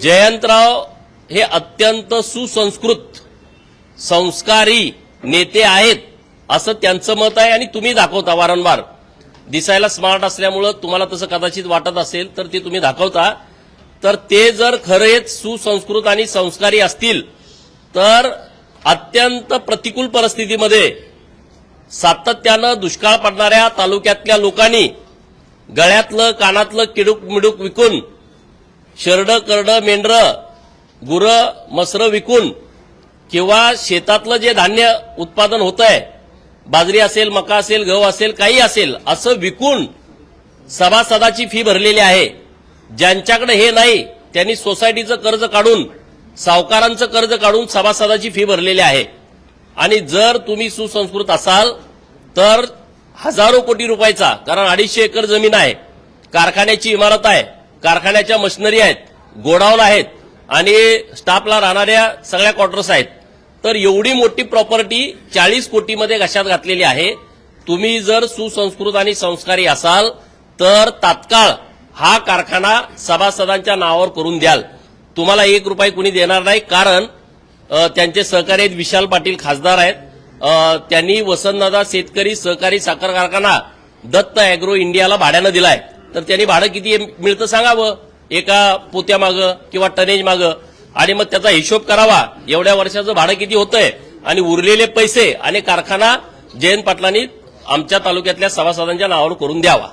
जयंतराव हे अत्यंत सुसंस्कृत संस्कारी नेते आहेत असं त्यांचं मत आहे आणि तुम्ही दाखवता वारंवार. दिसायला स्मार्ट असल्यामुळे तुम्हाला तसं कदाचित वाटत असेल तर ते तुम्ही दाखवता. तर ते जर खरेच सुसंस्कृत आणि संस्कारी असतील तर अत्यंत प्रतिकूल परिस्थितीमध्ये सातत्यानं दुष्काळ पडणाऱ्या तालुक्यातल्या लोकांनी गळ्यातलं कानातलं किडूक मिडूक विकून शरडं करडं मेंढरं गुरं मसरं विकून किंवा शेतातलं जे धान्य उत्पादन होतंय बाजरी असेल मका असेल गहू असेल काही असेल असं विकून सभासदाची फी भरलेली आहे. ज्यांच्याकडे हे नाही त्यांनी सोसायटीचं कर्ज काढून सावकारांचं कर्ज काढून सभासदाची फी भरलेली आहे. आणि जर तुम्ही सुसंस्कृत असाल तर हजारो कोटी रुपयाचा, कारण 250 एकर जमीन आहे, कारखान्याची इमारत आहे, कारखान्याच्या मशिनरी आहेत, गोडाऊन आहेत आणि स्टाफला राहणाऱ्या सगळ्या क्वार्टर्स आहेत. तर एवढी मोठी प्रॉपर्टी 40 कोटीमध्ये घशात घातलेली आहे. तुम्ही जर सुसंस्कृत आणि संस्कारी असाल तर तात्काळ हा कारखाना सभासदांच्या नावावर करून द्याल. तुम्हाला 1 रुपया कुणी देणार नाही, कारण त्यांचे सहकारी आहेत, विशाल पाटील खासदार आहेत. त्यांनी वसंतदादा शेतकरी सहकारी साखर कारखाना दत्त अॅग्रो इंडियाला भाड्यानं दिलाय. तर त्यांनी भाडं किती मिळतं सांगावं एका पोत्यामागं किंवा टनेज मागं, आणि मग त्याचा हिशोब करावा एवढ्या वर्षाचं भाडं किती होतंय आणि उरलेले पैसे आणि कारखाना जयंत पाटलांनी आमच्या तालुक्यातल्या सभासदांच्या नावावर करून द्यावा.